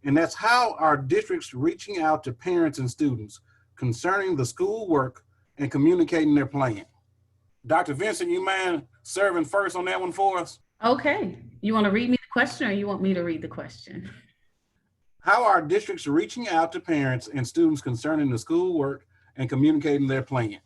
and that's how our district's reaching out to parents and students concerning the school work and communicating their plan. Dr. Vincent, you mind serving first on that one for us? Okay. You want to read me the question or you want me to read the question? How are districts reaching out to parents and students concerning the school work and communicating their plan?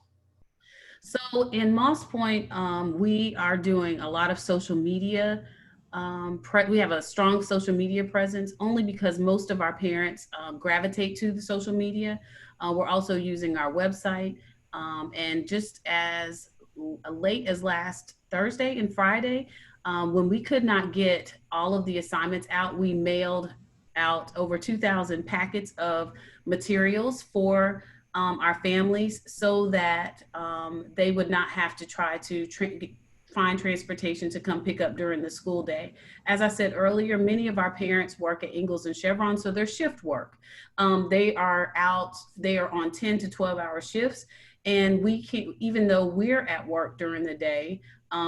So in Moss Point, we are doing a lot of social media. We have a strong social media presence only because most of our parents gravitate to the social media. We're also using our website. And just as late as last Thursday and Friday, when we could not get all of the assignments out, we mailed out over 2,000 packets of materials for our families so that they would not have to try to find transportation to come pick up during the school day. As I said earlier, many of our parents work at Ingalls and Chevron, so they're shift work. They are on 10 to 12-hour shifts, and we can't, even though we're at work during the day,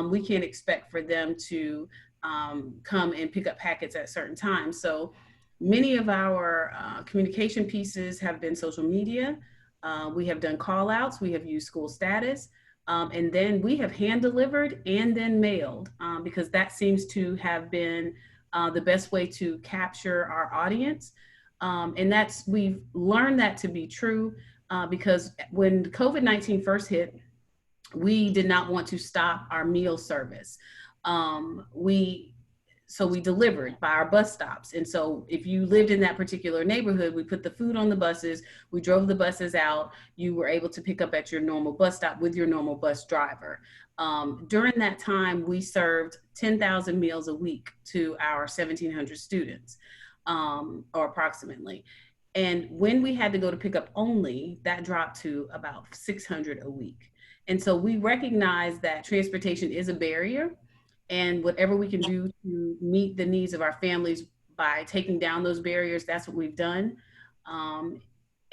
we can't expect for them to come and pick up packets at certain times. So many of our communication pieces have been social media. We have done call outs, we have used school status, and then we have hand delivered and then mailed because that seems to have been the best way to capture our audience. And we've learned that to be true because when COVID-19 first hit, we did not want to stop our meal service. So we delivered by our bus stops. And so if you lived in that particular neighborhood, we put the food on the buses, we drove the buses out, you were able to pick up at your normal bus stop with your normal bus driver. During that time, we served 10,000 meals a week to our 1,700 students, or approximately. And when we had to go to pick up only, that dropped to about 600 a week. And so we recognize that transportation is a barrier. And whatever we can do to meet the needs of our families by taking down those barriers, that's what we've done.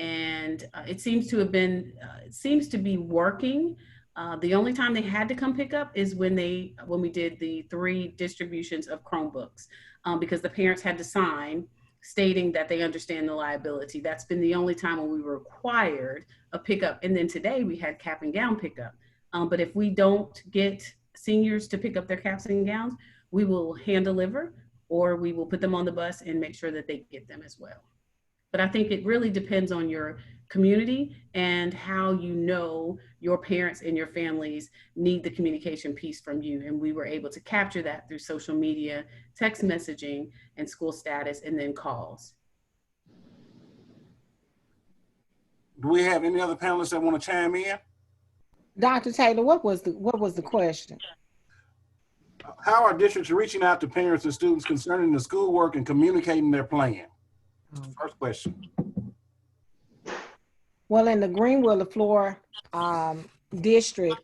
It seems to be working. The only time they had to come pick up is when we did the 3 distributions of Chromebooks, because the parents had to sign stating that they understand the liability. That's been the only time when we were required a pickup. And then today we had cap and gown pickup. But if we don't get seniors to pick up their caps and gowns, we will hand deliver, or we will put them on the bus and make sure that they get them as well. But I think it really depends on your community and how you know your parents and your families need the communication piece from you. And we were able to capture that through social media, text messaging, and school status, and then calls. Do we have any other panelists that want to chime in? Dr. Taylor, what was the question? How are districts reaching out to parents and students concerning the schoolwork and communicating their plan? First question. Well, in the Greenville LaFleur district,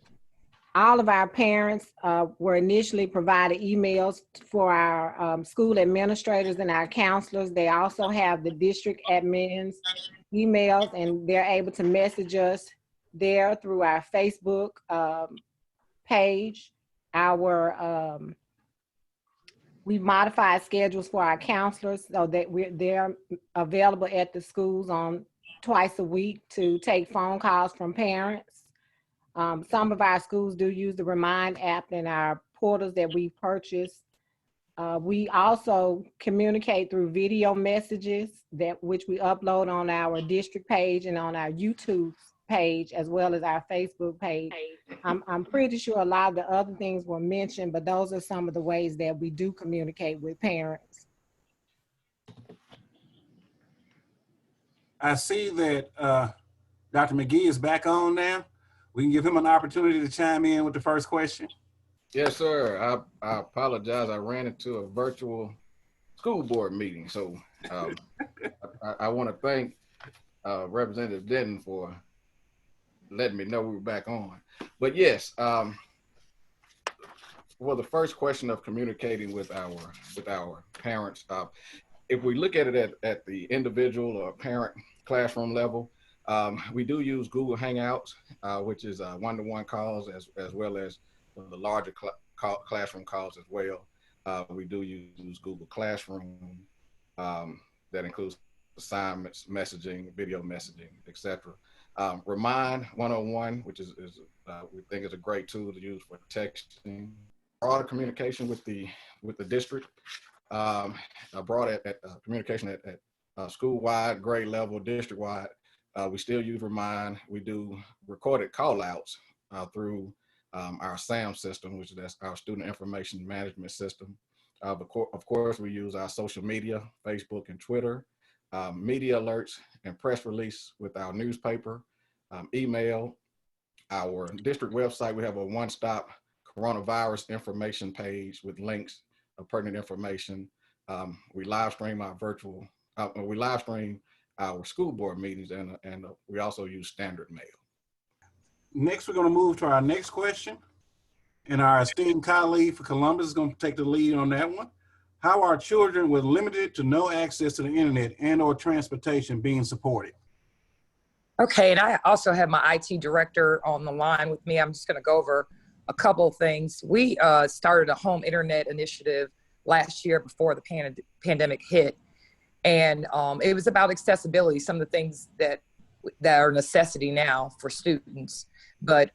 all of our parents were initially provided emails for our school administrators and our counselors. They also have the district admins emails, and they're able to message us there through our Facebook page. We modified schedules for our counselors so that they're available at the schools on twice a week to take phone calls from parents. Some of our schools do use the Remind app in our portals that we purchased. We also communicate through video messages which we upload on our district page and on our YouTube page, as well as our Facebook page. I'm pretty sure a lot of the other things were mentioned, but those are some of the ways that we do communicate with parents. I see that Dr. McGee is back on now. We can give him an opportunity to chime in with the first question. Yes, sir. I apologize. I ran into a virtual school board meeting. So I want to thank Representative Denton for letting me know we were back on. But yes, well, the first question of communicating with our parents, if we look at it at the individual or parent classroom level, we do use Google Hangouts, which is one-to-one calls as well as the larger classroom calls as well. We do use Google Classroom. that includes assignments, messaging, video messaging, etc. Remind 101, which is we think is a great tool to use for texting. Broader communication with the district. Broad communication at school-wide, grade level, district-wide. We still use Remind. We do recorded call-outs through our SAM system, which is our student information management system. Of course, we use our social media, Facebook and Twitter, media alerts and press release with our newspaper, email, our district website. We have a one-stop coronavirus information page with links of pertinent information. We live stream our school board meetings, and we also use standard mail. Next, we're going to move to our next question. And our esteemed colleague for Columbus is going to take the lead on that one. How are children with limited to no access to the internet and or transportation being supported? Okay, and I also have my IT director on the line with me. I'm just going to go over a couple of things. We started a home internet initiative last year before the pandemic hit. And it was about accessibility, some of the things that are a necessity now for students. But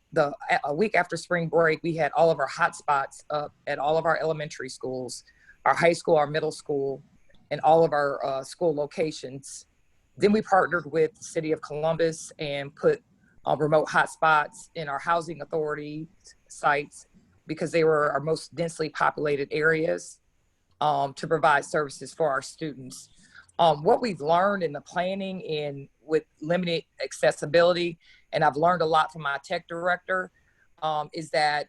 a week after spring break, we had all of our hotspots up at all of our elementary schools, our high school, our middle school, and all of our school locations. Then we partnered with the city of Columbus and put remote hotspots in our housing authority sites because they were our most densely populated areas to provide services for our students. What we've learned in the planning with limited accessibility, and I've learned a lot from my tech director, is that,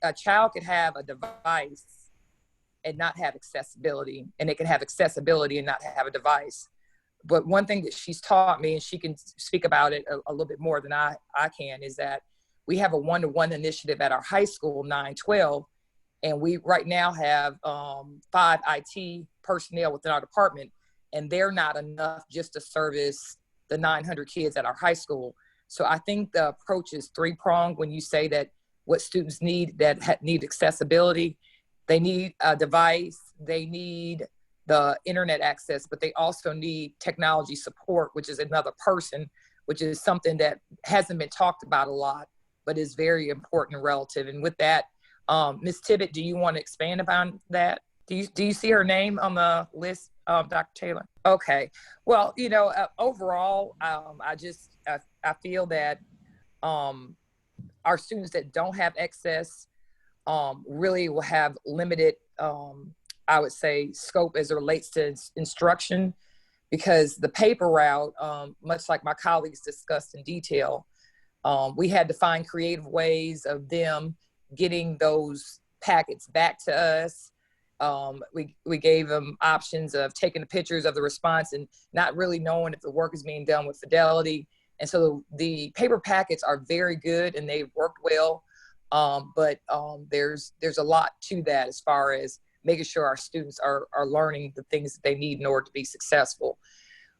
a child could have a device and not have accessibility, and it can have accessibility and not have a device. But one thing that she's taught me, and she can speak about it a little bit more than I can, is that we have a one-to-one initiative at our high school, 912, and we right now have 5 IT personnel within our department, and they're not enough just to service the 900 kids at our high school. So I think the approach is three-pronged when you say that what students need that need accessibility. They need a device, they need the internet access, but they also need technology support, which is another person, which is something that hasn't been talked about a lot, but is very important and relative. And with that, Ms. Tibbet, do you want to expand upon that? Do you see her name on the list, Dr. Taylor? Okay. Well, overall, I feel that our students that don't have access really will have limited, I would say, scope as it relates to instruction, because the paper route, much like my colleagues discussed in detail, we had to find creative ways of them getting those packets back to us. We gave them options of taking the pictures of the response and not really knowing if the work is being done with fidelity. And so the paper packets are very good and they've worked well. But there's a lot to that as far as making sure our students are learning the things that they need in order to be successful.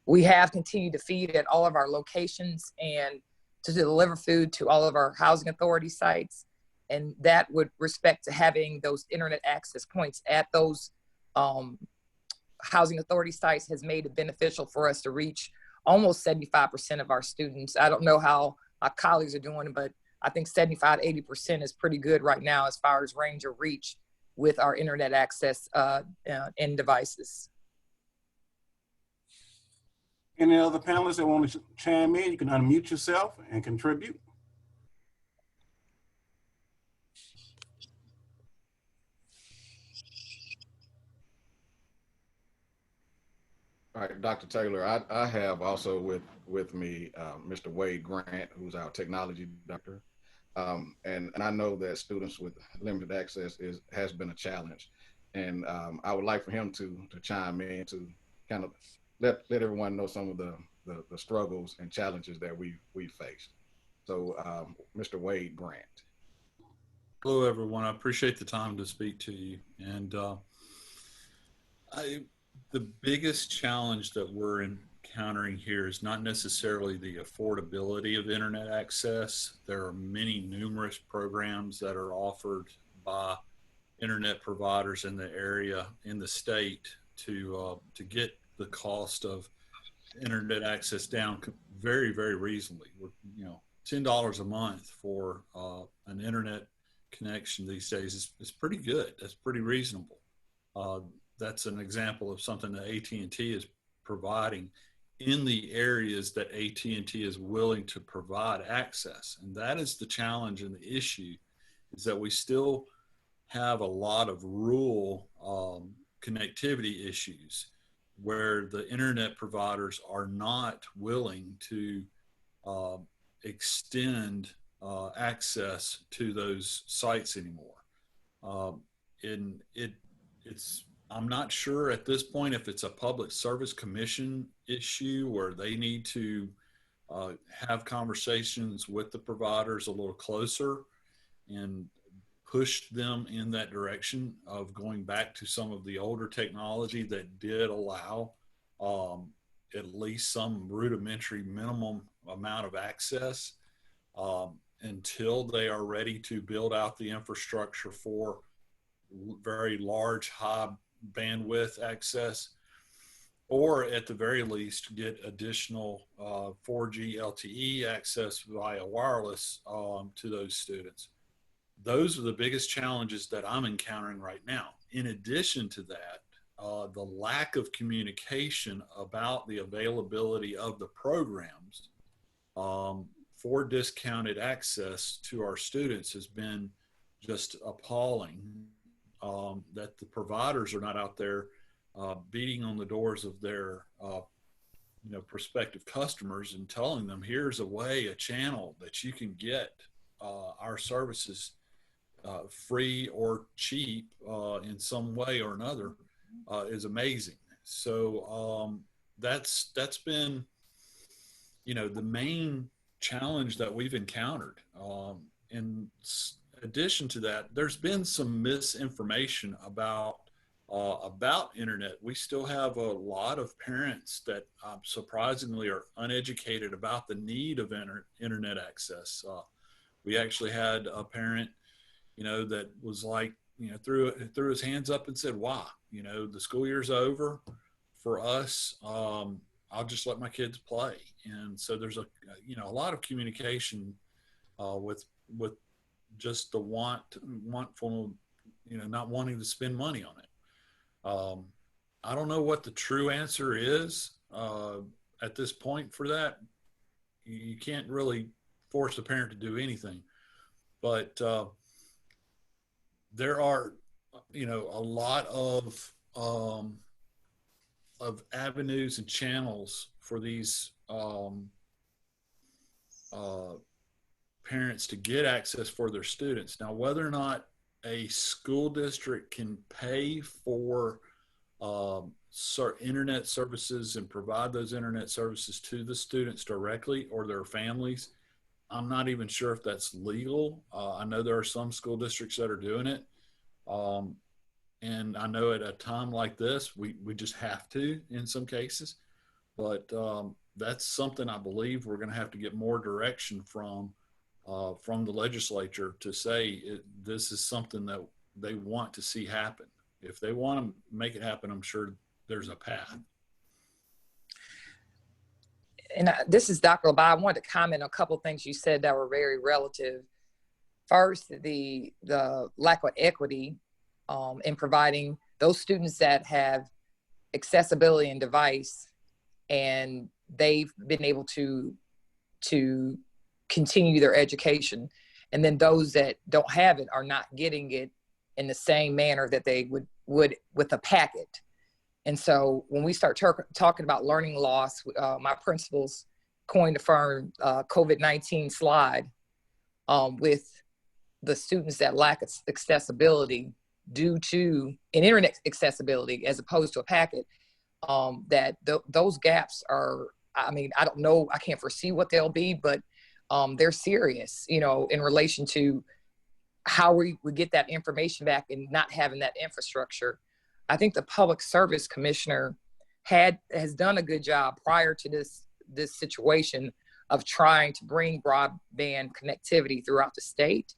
We have continued to feed at all of our locations and to deliver food to all of our housing authority sites. And that would respect to having those internet access points at those housing authority sites has made it beneficial for us to reach almost 75% of our students. I don't know how my colleagues are doing, but I think 75, 80% is pretty good right now as far as range of reach with our internet access and devices. Any other panelists that want to chime in, you can unmute yourself and contribute. All right, Dr. Taylor, I have also with me Mr. Wade Grant, who's our technology director. And I know that students with limited access has been a challenge. And I would like for him to chime in to kind of let everyone know some of the struggles and challenges that we faced. So Mr. Wade Grant. Hello, everyone. I appreciate the time to speak to you. And the biggest challenge that we're encountering here is not necessarily the affordability of internet access. There are numerous programs that are offered by internet providers in the area, in the state, to get the cost of internet access down very, very reasonably. We're, $10 a month for an internet connection these days is pretty good. That's pretty reasonable. That's an example of something that AT&T is providing in the areas that AT&T is willing to provide access. And that is the challenge and the issue, is that we still have a lot of rural connectivity issues where the internet providers are not willing to extend access to those sites anymore. I'm not sure at this point if it's a public service commission issue where they need to have conversations with the providers a little closer and push them in that direction of going back to some of the older technology that did allow at least some rudimentary minimum amount of access until they are ready to build out the infrastructure for very large high bandwidth access, or at the very least get additional 4G LTE access via wireless to those students. Those are the biggest challenges that I'm encountering right now. In addition to that, the lack of communication about the availability of the programs for discounted access to our students has been just appalling. That the providers are not out there beating on the doors of their prospective customers and telling them, here's a channel that you can get our services free or cheap in some way or another is amazing. So that's been the main challenge that we've encountered. In addition to that, there's been some misinformation about internet. We still have a lot of parents that surprisingly are uneducated about the need of internet access. We actually had a parent, that was like, threw his hands up and said, "Why? The school year's over for us. I'll just let my kids play." And so there's a lot of communication with just the wantful, not wanting to spend money on it. I don't know what the true answer is at this point for that. You can't really force a parent to do anything, but there are, a lot of avenues and channels for these parents to get access for their students. Now, whether or not a school district can pay for internet services and provide those internet services to the students directly or their families, I'm not even sure if that's legal. I know there are some school districts that are doing it. And I know at a time like this, we just have to in some cases. But that's something I believe we're going to have to get more direction from the legislature to say this is something that they want to see happen. If they want to make it happen, I'm sure there's a path. And this is Dr. Labat. I wanted to comment on a couple of things you said that were very relative. First, the lack of equity in providing those students that have accessibility and device, and they've been able to continue their education, and then those that don't have it are not getting it in the same manner that they would with a packet. And so when we start talking about learning loss, my principals coined the term COVID-19 slide with the students that lack accessibility due to an internet accessibility as opposed to a packet, that those gaps are, I don't know, I can't foresee what they'll be, but they're serious, in relation to how we would get that information back and not having that infrastructure. I think the Public Service Commissioner has done a good job prior to this situation of trying to bring broadband connectivity throughout the state.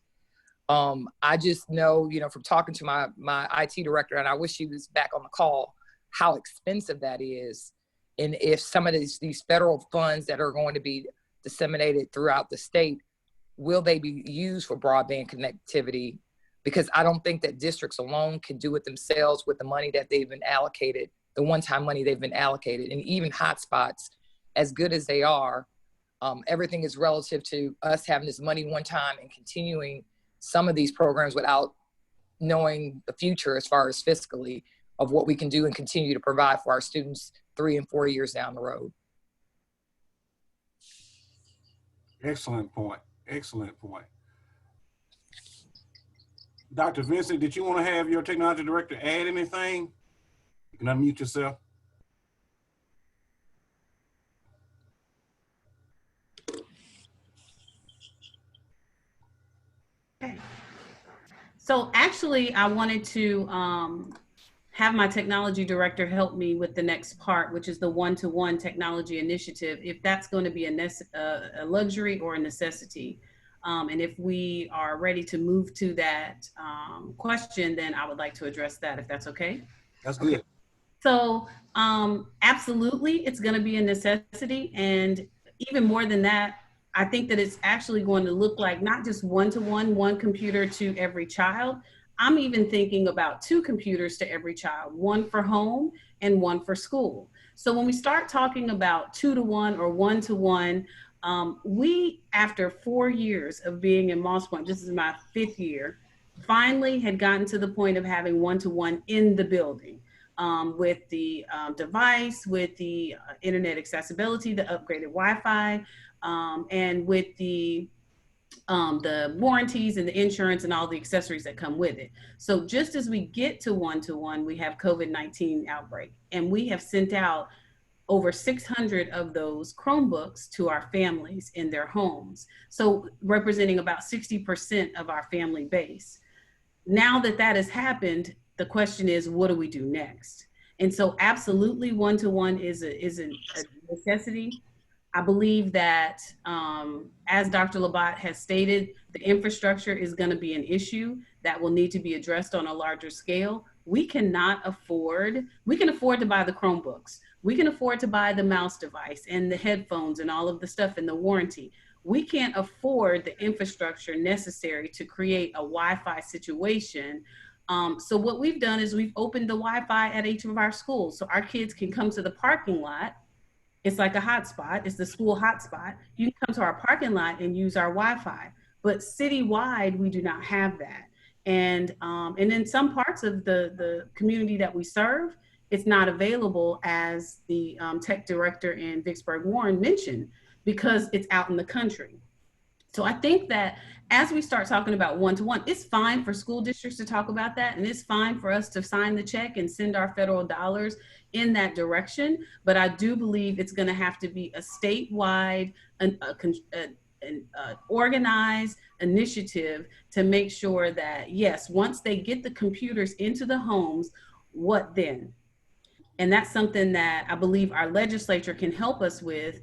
I just know, from talking to my IT director, and I wish he was back on the call, how expensive that is. And if some of these federal funds that are going to be disseminated throughout the state, will they be used for broadband connectivity? Because I don't think that districts alone can do it themselves with the money that they've been allocated, the one-time money they've been allocated. And even hotspots, as good as they are, everything is relative to us having this money one time and continuing some of these programs without knowing the future as far as fiscally of what we can do and continue to provide for our students 3 and 4 years down the road. Excellent point. Excellent point. Dr. Vincent, did you want to have your technology director add anything? You can unmute yourself. Okay. So actually, I wanted to have my technology director help me with the next part, which is the one-to-one technology initiative, if that's going to be a luxury or a necessity. And if we are ready to move to that question, then I would like to address that, if that's okay. That's good. So absolutely, it's going to be a necessity. And even more than that, I think that it's actually going to look like not just one-to-one, one computer to every child. I'm even thinking about 2 computers to every child, one for home and one for school. So when we start talking about 2-to-1 or 1-to-1, we, after 4 years of being in Moss Point, this is my 5th year, finally had gotten to the point of having 1-to-1 in the building. With the device, with the internet accessibility, the upgraded Wi-Fi, and with the warranties and the insurance and all the accessories that come with it. So just as we get to one-to-one, we have COVID-19 outbreak, and we have sent out over 600 of those Chromebooks to our families in their homes. So representing about 60% of our family base. Now that that has happened, the question is, what do we do next? And so absolutely one-to-one is a necessity. I believe that, as Dr. Labat has stated, the infrastructure is going to be an issue that will need to be addressed on a larger scale. We can afford to buy the Chromebooks. We can afford to buy the mouse device and the headphones and all of the stuff and the warranty. We can't afford the infrastructure necessary to create a Wi-Fi situation. So what we've done is we've opened the Wi-Fi at each of our schools so our kids can come to the parking lot. It's like a hotspot. It's the school hotspot. You can come to our parking lot and use our Wi-Fi, but citywide, we do not have that. And in some parts of the community that we serve, it's not available, as the tech director in Vicksburg Warren mentioned, because it's out in the country. So I think that as we start talking about one-to-one, it's fine for school districts to talk about that, and it's fine for us to sign the check and send our federal dollars in that direction. But I do believe it's going to have to be a statewide, an organized initiative to make sure that, yes, once they get the computers into the homes, what then? And that's something that I believe our legislature can help us with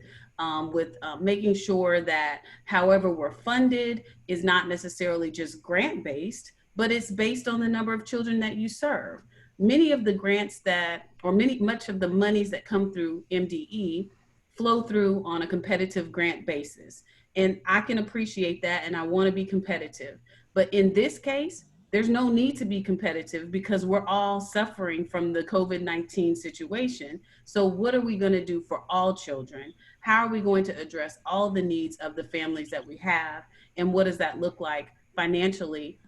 making sure that however we're funded is not necessarily just grant-based, but it's based on the number of children that you serve. Many of the grants much of the monies that come through MDE flow through on a competitive grant basis. And I can appreciate that, and I want to be competitive. But in this case, there's no need to be competitive because we're all suffering from the COVID-19 situation. So what are we going to do for all children? How are we going to address all the needs of the families that we have? And what does that look like financially,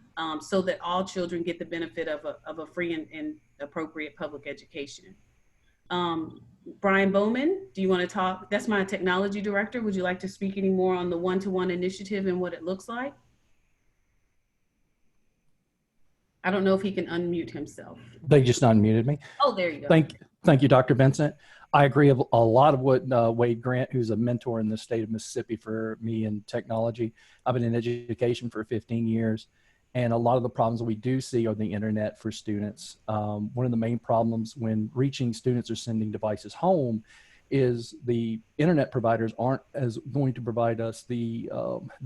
so that all children get the benefit of a free and appropriate public education? Brian Bowman, do you want to talk? That's my technology director. Would you like to speak any more on the one-to-one initiative and what it looks like? I don't know if he can unmute himself. They just unmuted me. Oh, there you go. Thank you, Dr. Vincent. I agree with a lot of what Wade Grant, who's a mentor in the state of Mississippi for me in technology. I've been in education for 15 years, and a lot of the problems we do see on the internet for students. One of the main problems when reaching students or sending devices home is the internet providers aren't as going to provide us the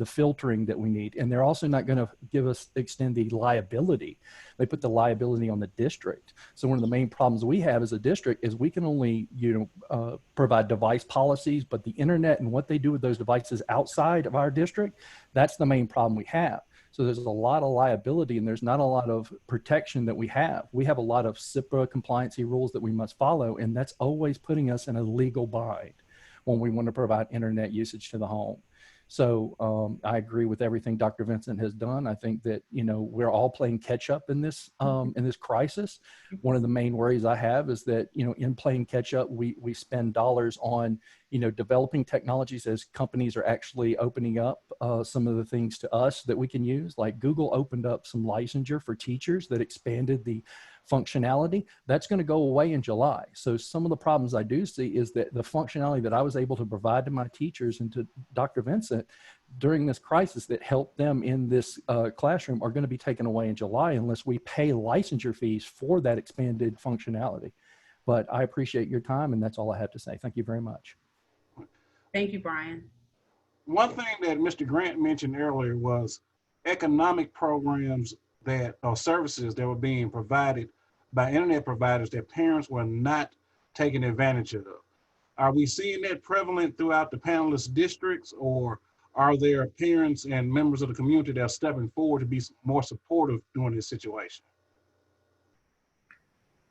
filtering that we need, and they're also not going to extend the liability. They put the liability on the district. So one of the main problems we have as a district is we can only provide device policies, but the internet and what they do with those devices outside of our district, that's the main problem we have. So there's a lot of liability, and there's not a lot of protection that we have. We have a lot of CIPA compliancy rules that we must follow, and that's always putting us in a legal bind when we want to provide internet usage to the home. So I agree with everything Dr. Vincent has done. I think that, we're all playing catch up in this crisis. One of the main worries I have is that, in playing catch up, we spend dollars on, developing technologies as companies are actually opening up some of the things to us that we can use. Like Google opened up some licensure for teachers that expanded the functionality. That's going to go away in July. So some of the problems I do see is that the functionality that I was able to provide to my teachers and to Dr. Vincent during this crisis that helped them in this classroom are going to be taken away in July unless we pay licensure fees for that expanded functionality. But I appreciate your time, and that's all I have to say. Thank you very much. Thank you, Brian. One thing that Mr. Grant mentioned earlier was economic programs or services that were being provided by internet providers that parents were not taking advantage of. Are we seeing that prevalent throughout the panelist districts, or are there parents and members of the community that are stepping forward to be more supportive during this situation?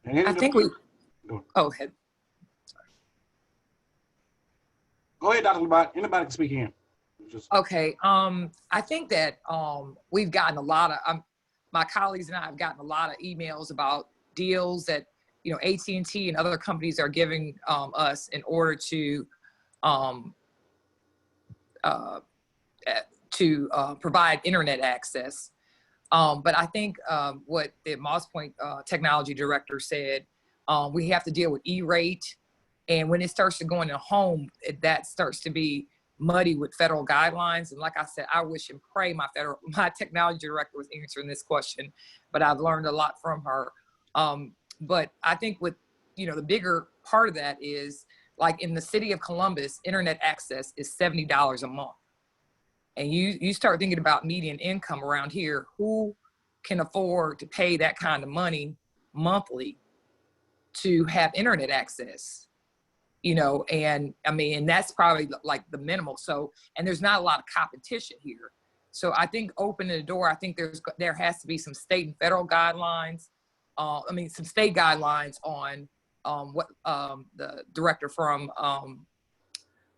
I think we, go ahead. Go ahead, Dr. Labat. Anybody can speak in. Okay. I think that we've gotten a lot of, my colleagues and I have gotten a lot of emails about deals that, AT&T and other companies are giving us in order to provide internet access. But I think what the Moss Point technology director said, we have to deal with E-rate. And when it starts to go into home, that starts to be muddy with federal guidelines. And like I said, I wish and pray my technology director was answering this question, but I've learned a lot from her. But I think with, the bigger part of that is, like in the city of Columbus, internet access is $70 a month. And you start thinking about median income around here, who can afford to pay that kind of money monthly to have internet access? And I mean, and that's probably like the minimal. So, and there's not a lot of competition here. So I think opening the door, I think there has to be some state and federal guidelines. Some state guidelines on what the director from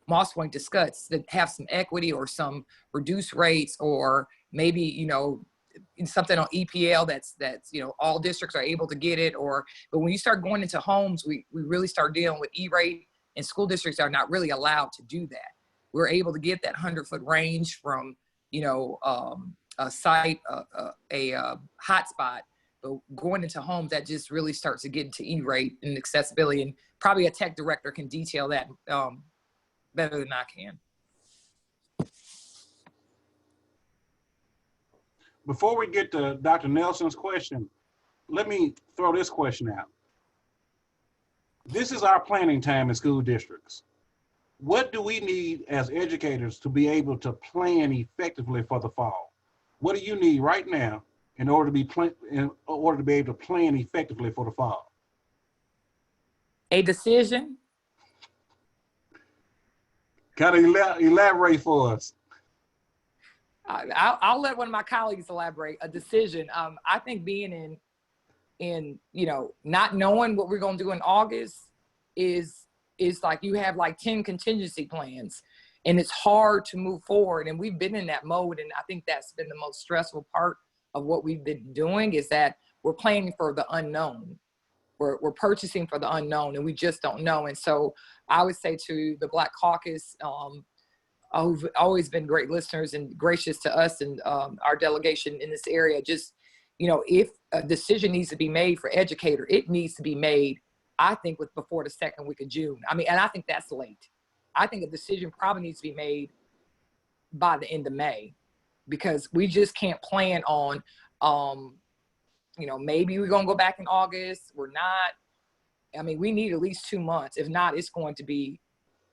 Moss Point discussed, that have some equity or some reduced rates, or maybe, something on EPL that's all districts are able to get it. But when you start going into homes, we really start dealing with E-rate, and school districts are not really allowed to do that. We're able to get that 100-foot range from, a site, a hotspot, but going into homes, that just really starts to get into E-rate and accessibility. And probably a tech director can detail that better than I can. Before we get to Dr. Nelson's question, let me throw this question out. This is our planning time in school districts. What do we need as educators to be able to plan effectively for the fall? What do you need right now in order to be able to plan effectively for the fall? A decision. Kind of elaborate for us. I'll let one of my colleagues elaborate. A decision. I think being in not knowing what we're going to do in August is like you have like 10 contingency plans, and it's hard to move forward. And we've been in that mode, and I think that's been the most stressful part of what we've been doing, is that we're planning for the unknown. We're purchasing for the unknown, and we just don't know. And so I would say to the Black Caucus, who've always been great listeners and gracious to us and our delegation in this area, just, if a decision needs to be made for educator, it needs to be made, I think, before the second week of June. I mean, and I think that's late. I think a decision probably needs to be made by the end of May, because we just can't plan on, maybe we're going to go back in August. We're not. I mean, we need at least 2 months. If not, it's going to be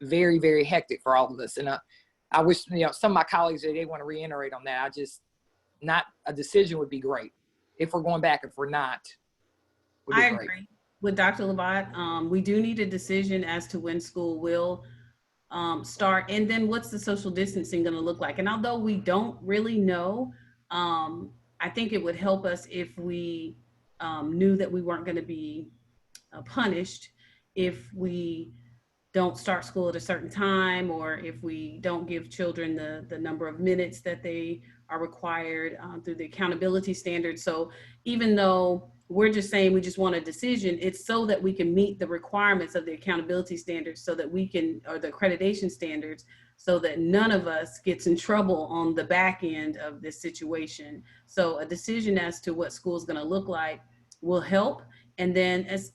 very, very hectic for all of us. And I wish, some of my colleagues, they want to reiterate on that. Not a decision would be great. If we're going back, if we're not, would be I great. agree with Dr. Labat. We do need a decision as to when school will start, and then what's the social distancing going to look like. And although we don't really know, I think it would help us if we knew that we weren't going to be punished if we don't start school at a certain time, or if we don't give children the number of minutes that they are required through the accountability standards. So even though we're just saying we just want a decision, it's so that we can meet the requirements of the accountability standards, so that we can, or the accreditation standards, so that none of us gets in trouble on the back end of this situation. So a decision as to what school is going to look like will help. And then as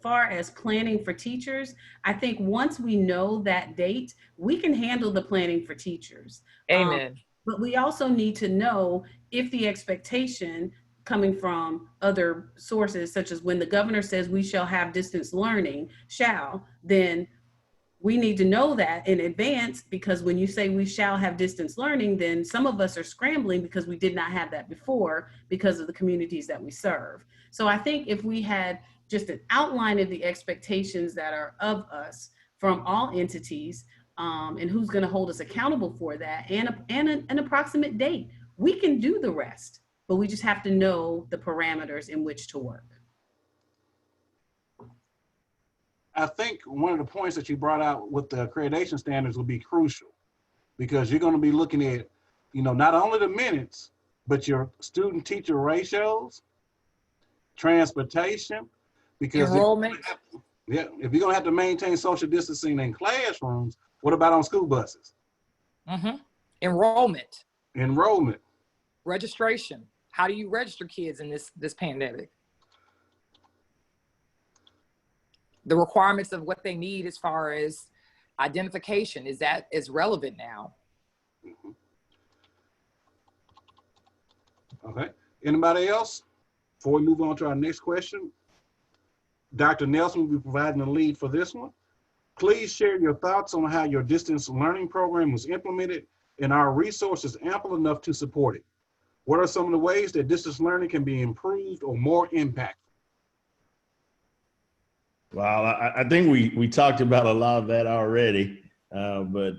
far as planning for teachers, I think once we know that date, we can handle the planning for teachers. Amen. But we also need to know if the expectation coming from other sources, such as when the governor says we shall have distance learning, then we need to know that in advance, because when you say we shall have distance learning, then some of us are scrambling because we did not have that before because of the communities that we serve. So I think if we had just an outline of the expectations that are of us from all entities, and who's going to hold us accountable for that, and an approximate date, we can do the rest, but we just have to know the parameters in which to work. I think one of the points that you brought out with the accreditation standards will be crucial, because you're going to be looking at, not only the minutes, but your student teacher ratios, transportation, because Enrollment. if you're going to have to maintain social distancing in classrooms, what about on school buses? Mm-hmm. Enrollment. Registration. How do you register kids in this pandemic? The requirements of what they need as far as identification, is relevant now? Okay. Anybody else? Before we move on to our next question, Dr. Nelson will be providing the lead for this one. Please share your thoughts on how your distance learning program was implemented, and are resources ample enough to support it? What are some of the ways that distance learning can be improved or more impactful? Well, I think we talked about a lot of that already, but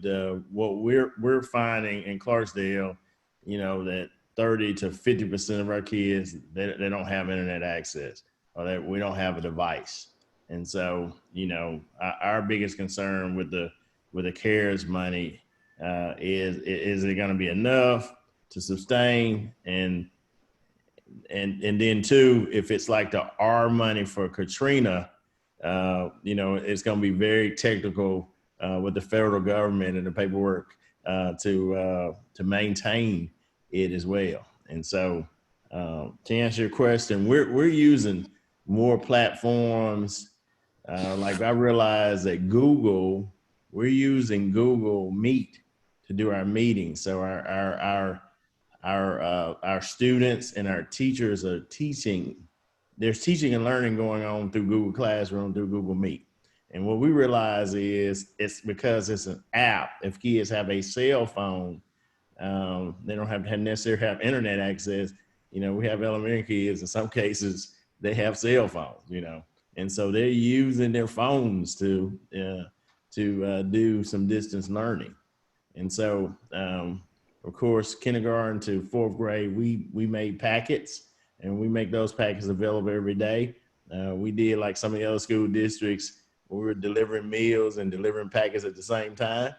what we're finding in Clarksdale, that 30 to 50% of our kids, they don't have internet access, or that we don't have a device. And so, our biggest concern with the CARES money is it going to be enough to sustain, and then two, if it's like the R money for Katrina, it's going to be very technical with the federal government and the paperwork to maintain it as well. And so, to answer your question, we're using more platforms. Like I realized that we're using Google Meet to do our meetings. So our students and our teachers are teaching. There's teaching and learning going on through Google Classroom, through Google Meet. And what we realize is it's because it's an app. If kids have a cell phone, they don't have to necessarily have internet access. We have elementary kids, in some cases, they have cell phones, and so they're using their phones to do some distance learning. And so, of course, kindergarten to fourth grade, we made packets, and we make those packets available every day. We did like some of the other school districts, where we were delivering meals and delivering packets at the same time.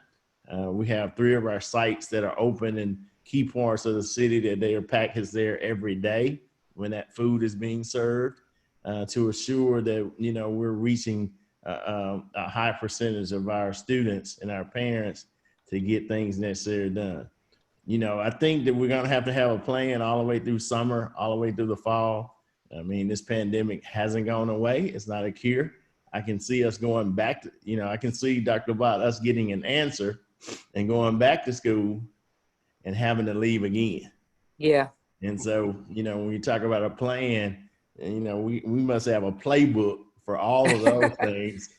We have 3 of our sites that are open in key parts of the city that there are packets there every day when that food is being served, to assure that, we're reaching a high percentage of our students and our parents to get things necessary done. I think that we're going to have a plan all the way through summer, all the way through the fall. I mean, this pandemic hasn't gone away. It's not a cure. I can see us going back to, I can see, Dr. Labat, us getting an answer and going back to school and having to leave again. Yeah. And so, when you talk about a plan, we must have a playbook for all of those things,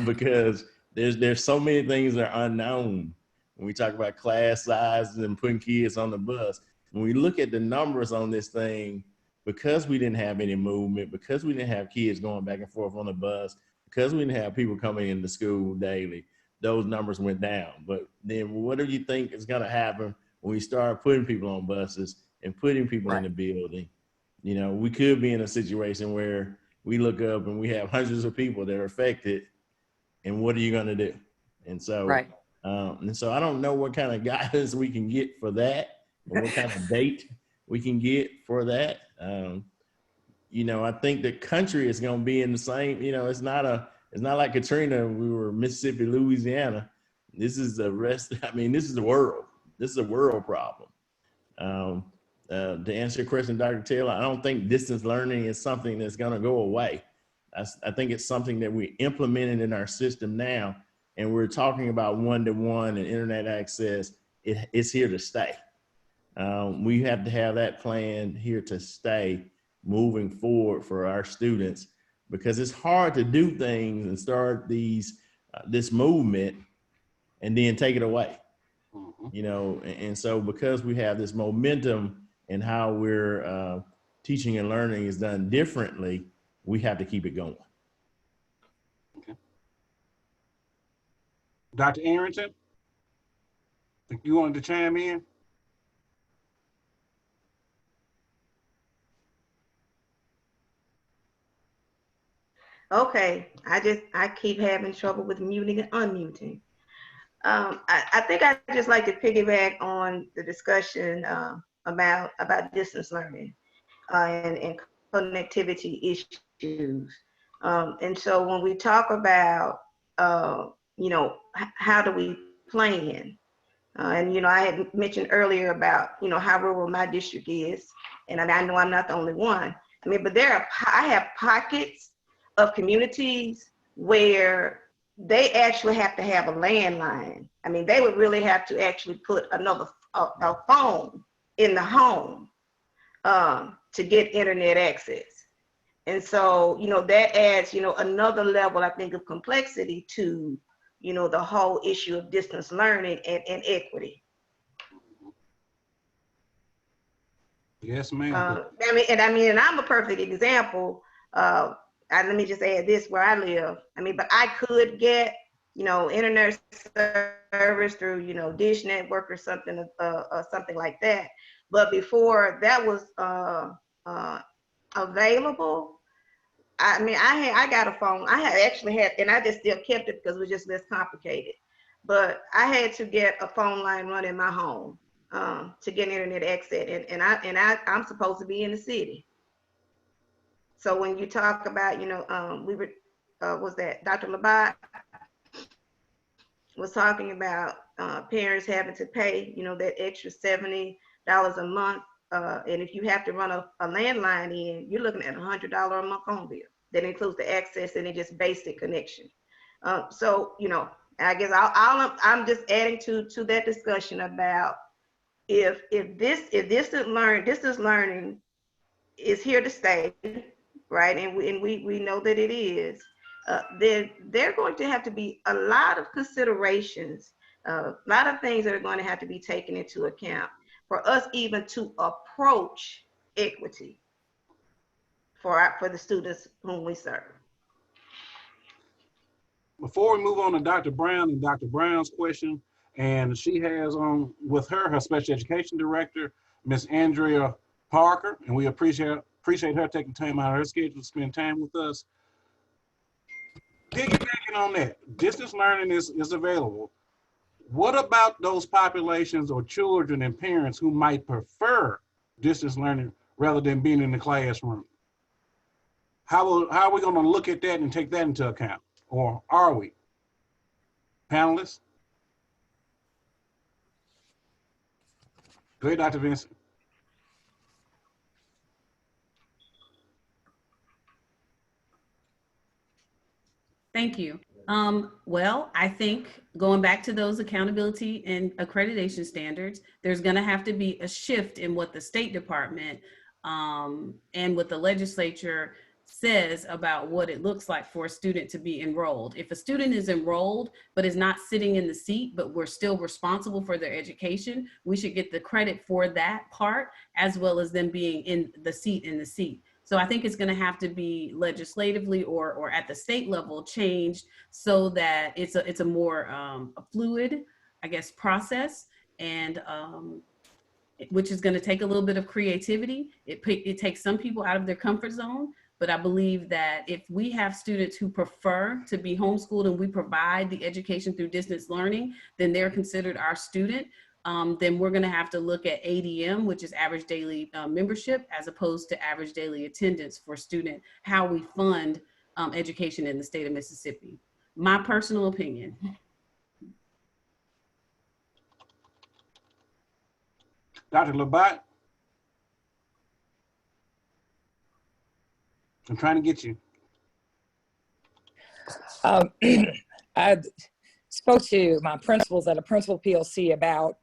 because There's so many things that are unknown when we talk about class sizes and putting kids on the bus. When we look at the numbers on this thing, because we didn't have any movement, because we didn't have kids going back and forth on the bus, because we didn't have people coming into school daily, those numbers went down. But then what do you think is going to happen when we start putting people on buses and putting people in the building? You know, we could be in a situation where we look up and we have hundreds of people that are affected, and what are you going to do? And so, I don't know what kind of guidance we can get for that, or what kind of date we can get for that. You know, I think the country is going to be in the same. You know, it's not like Katrina. We were Mississippi, Louisiana. This is the rest. I mean, this is the world. This is a world problem. To answer your question, Dr. Taylor, I don't think distance learning is something that's going to go away. I think it's something that we implemented in our system now, and we're talking about one-to-one and internet access. It's here to stay. We have to have that plan here to stay moving forward for our students, because it's hard to do things and start this movement and then take it away. You know, and so because we have this momentum and how we're teaching and learning is done differently, we have to keep it going. Okay. Dr. Arrington, you wanted to chime in? Okay, I keep having trouble with muting and unmuting. I think I'd just like to piggyback on the discussion about distance learning and connectivity issues. And so when we talk about, you know, how do we plan? And, you know, I had mentioned earlier about, you know, how rural my district is. And I know I'm not the only one. I mean, but I have pockets of communities where they actually have to have a landline. I mean, they would really have to actually put a phone in the home to get internet access. And so, you know, that adds, you know, another level, I think, of complexity to, you know, the whole issue of distance learning and equity. Yes, ma'am. And I'm a perfect example. Let me just add this, where I live. I mean, but I could get, you know, internet service through, you know, Dish Network or something like that. But before that was available, I mean, I got a phone. I had actually had, and I just still kept it because it was just less complicated. But I had to get a phone line run in my home to get internet access, and I'm supposed to be in the city. So when you talk about, you know, was that Dr. Labat was talking about parents having to pay, you know, that extra $70 a month. And if you have to run a landline in, you're looking at $100 a month phone bill. That includes the access and then just basic connection. So, you know, I guess I'm just adding to that discussion about if distance learning is here to stay, right? And we know that it is. Then there are going to have to be a lot of considerations, a lot of things that are going to have to be taken into account for us even to approach equity for the students whom we serve. Before we move on to Dr. Brown and Dr. Brown's question, and she has on with her special education director, Miss Andrea Parker, and we appreciate her taking time out of her schedule to spend time with us. Piggybacking on that, distance learning is available. What about those populations or children and parents who might prefer distance learning rather than being in the classroom? How are we going to look at that and take that into account? Or are we? Panelists? Go ahead, Dr. Vincent. Thank you. Well, I think going back to those accountability and accreditation standards, there's going to have to be a shift in what the State Department and what the legislature says about what it looks like for a student to be enrolled. If a student is enrolled but is not sitting in the seat, but we're still responsible for their education, we should get the credit for that part, as well as them being in the seat. So I think it's going to have to be legislatively or at the state level changed so that it's a more a fluid, I guess, process, and which is going to take a little bit of creativity. It takes some people out of their comfort zone, but I believe that if we have students who prefer to be homeschooled and we provide the education through distance learning, then they're considered our student. Then we're going to have to look at ADM, which is average daily membership, as opposed to average daily attendance for student, how we fund education in the state of Mississippi. My personal opinion. Dr. Labat? I'm trying to get you. I spoke to my principals at a principal PLC about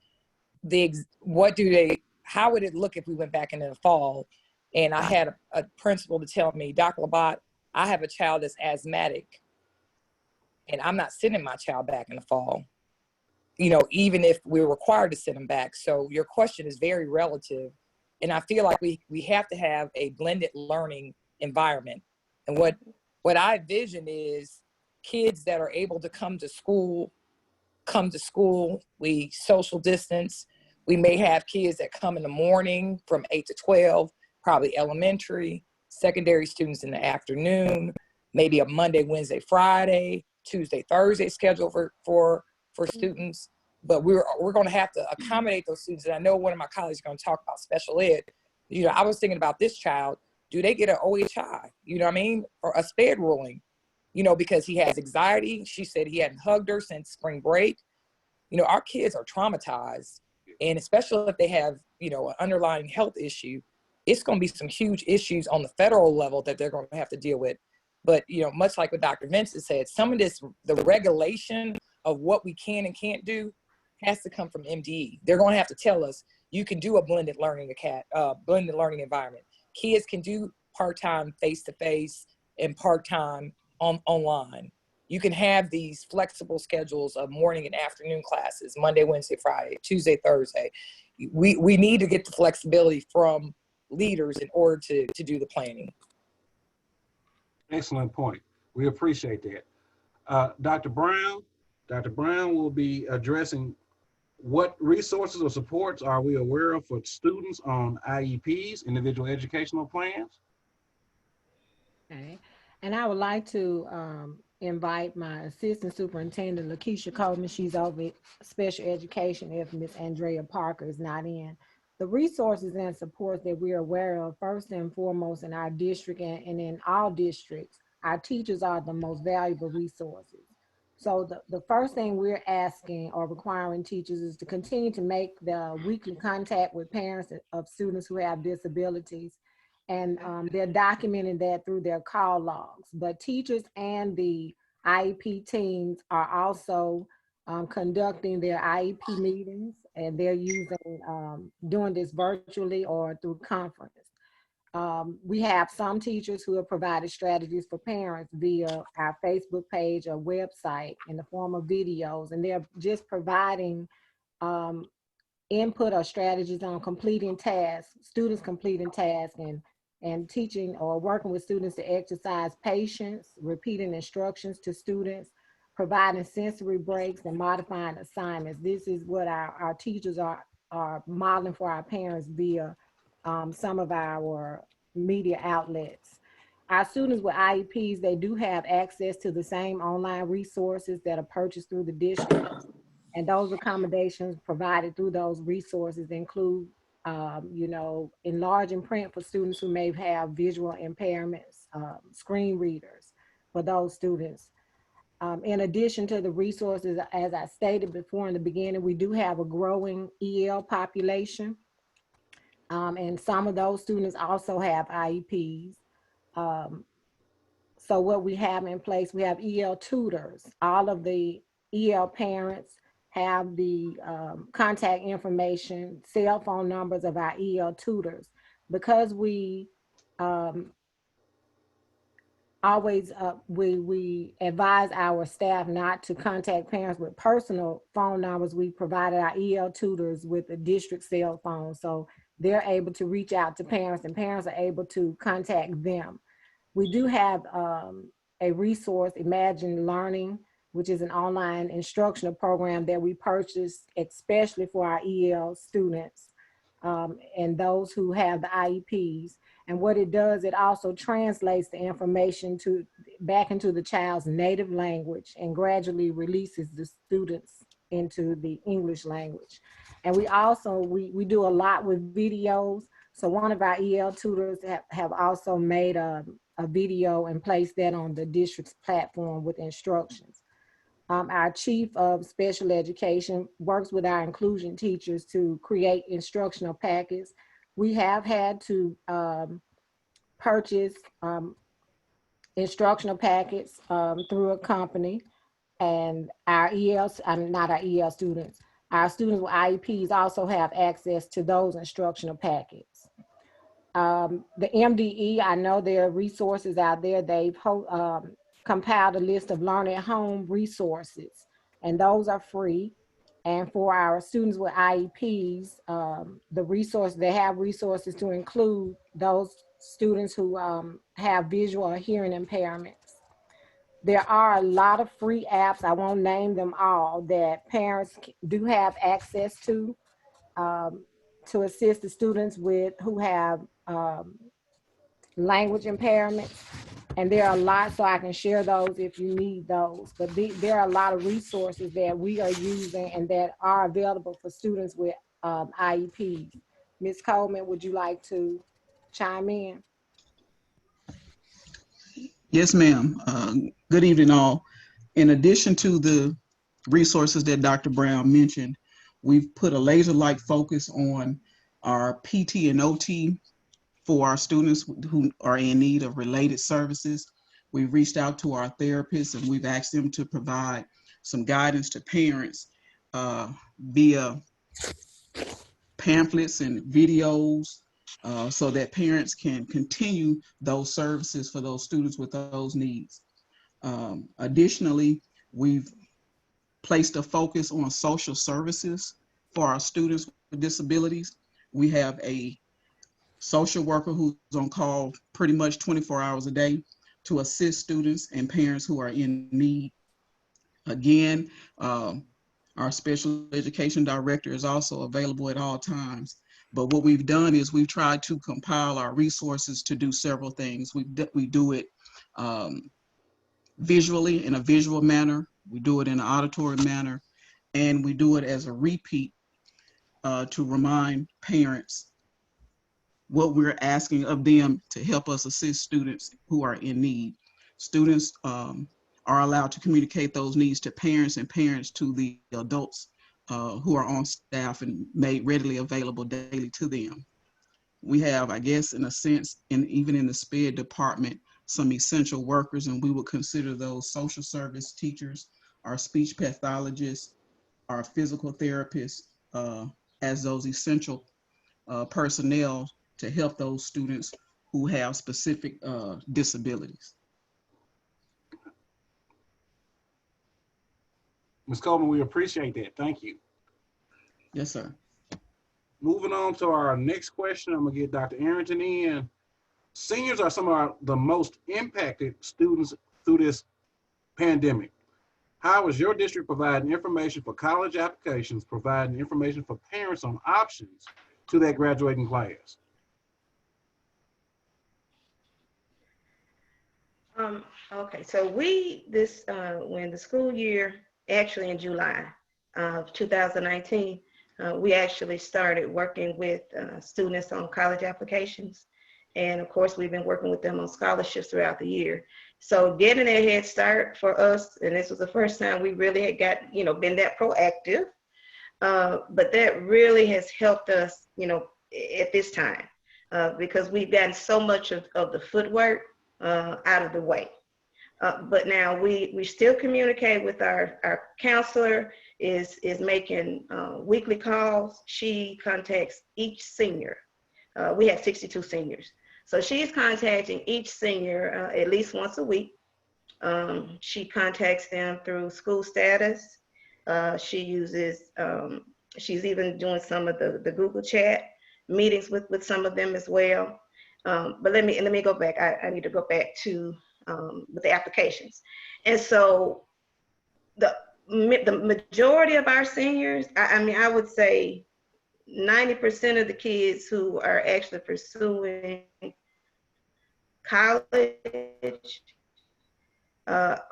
how would it look if we went back into the fall? And I had a principal to tell me, Dr. Labat, I have a child that's asthmatic and I'm not sending my child back in the fall, even if we're required to send them back. So your question is very relative. And I feel like we have to have a blended learning environment. And what I envision is kids that are able to come to school, we social distance. We may have kids that come in the morning from 8 to 12, probably elementary, secondary students in the afternoon, maybe a Monday, Wednesday, Friday, Tuesday, Thursday schedule for students. But we're going to have to accommodate those students. And I know one of my colleagues is going to talk about special ed. I was thinking about this child. Do they get an OHI? Or a SPED ruling? Because he has anxiety. She said he hadn't hugged her since spring break. Our kids are traumatized. And especially if they have, an underlying health issue, it's going to be some huge issues on the federal level that they're going to have to deal with. But, much like what Dr. Vincent said, some of the regulation of what we can and can't do has to come from MDE. They're going to have to tell us, you can do a blended learning environment. Kids can do part-time face-to-face and part-time online. You can have these flexible schedules of morning and afternoon classes, Monday, Wednesday, Friday, Tuesday, Thursday. We need to get the flexibility from leaders in order to do the planning. Excellent point. We appreciate that. Dr. Brown will be addressing what resources or supports are we aware of for students on IEPs, individual educational plans? Okay. And I would like to invite my assistant superintendent, Lakeisha Coleman. She's over special education if Miss Andrea Parker is not in. The resources and supports that we're aware of, first and foremost in our district and in all districts, our teachers are the most valuable resources. So the first thing we're asking or requiring teachers is to continue to make the weekly contact with parents of students who have disabilities. And they're documenting that through their call logs. But teachers and the IEP teams are also conducting their IEP meetings, and they're doing this virtually or through conference. We have some teachers who have provided strategies for parents via our Facebook page or website in the form of videos, and they're just providing input or strategies on completing tasks, students completing tasks, and teaching or working with students to exercise patience, repeating instructions to students, providing sensory breaks, and modifying assignments. This is what our teachers are modeling for our parents via some of our media outlets. Our students with IEPs, they do have access to the same online resources that are purchased through the district. And those accommodations provided through those resources include enlarging print for students who may have visual impairments, screen readers for those students. In addition to the resources, as I stated before in the beginning, we do have a growing EL population. And some of those students also have IEPs. So what we have in place, we have EL tutors. All of the EL parents have the contact information, cell phone numbers of our EL tutors. Because we always, we advise our staff not to contact parents with personal phone numbers. We provided our EL tutors with a district cell phone, so they're able to reach out to parents and parents are able to contact them. We do have a resource, Imagine Learning, which is an online instructional program that we purchased especially for our EL students and those who have the IEPs. And what it does, it also translates the information back into the child's native language and gradually releases the students into the English language. And we also, we do a lot with videos. So one of our EL tutors have also made a video and placed that on the district's platform with instructions. Our chief of special education works with our inclusion teachers to create instructional packets. We have had to purchase instructional packets through a company, and our ELs, not our EL students, our students with IEPs also have access to those instructional packets. The MDE, I know there are resources out there. They've compiled a list of learn at home resources, and those are free. And for our students with IEPs, they have resources to include those students who have visual or hearing impairments. There are a lot of free apps, I won't name them all, that parents do have access to assist the students who have language impairments. And there are a lot, so I can share those if you need those. But there are a lot of resources that we are using and that are available for students with IEPs. Ms. Coleman, would you like to chime in? Yes, ma'am. Good evening, all. In addition to the resources that Dr. Brown mentioned, we've put a laser-like focus on our PT and OT for our students who are in need of related services. We've reached out to our therapists and we've asked them to provide some guidance to parents via pamphlets and videos so that parents can continue those services for those students with those needs. Additionally, we've placed a focus on social services for our students with disabilities. We have a social worker who's on call pretty much 24 hours a day to assist students and parents who are in need. Again, our special education director is also available at all times. But what we've done is we've tried to compile our resources to do several things. We do it visually, in a visual manner. We do it in an auditory manner. And we do it as a repeat to remind parents what we're asking of them to help us assist students who are in need. Students are allowed to communicate those needs to parents and parents to the adults who are on staff and made readily available daily to them. We have, I guess, in a sense, even in the SPED department, some essential workers, and we would consider those social service teachers, our speech pathologists, our physical therapists as those essential personnel to help those students who have specific disabilities. Ms. Coleman, we appreciate that. Thank you. Yes, sir. Moving on to our next question, I'm gonna get Dr. Arrington in. Seniors are some of the most impacted students through this pandemic. How is your district providing information for college applications, providing information for parents on options to that graduating class? Okay, so when the school year, actually in July of 2019, we actually started working with students on college applications. And of course, we've been working with them on scholarships throughout the year. So getting a head start for us, and this was the first time we really had been that proactive, but that really has helped us, at this time, because we've gotten so much of the footwork out of the way. But now we still communicate with our counselor, is making weekly calls. She contacts each senior. We have 62 seniors. So she's contacting each senior at least once a week. She contacts them through school status. She uses, she's even doing some of the Google chat meetings with some of them as well. But let me go back. I need to go back to with the applications. And so the majority of our seniors, I mean, I would say 90% of the kids who are actually pursuing college,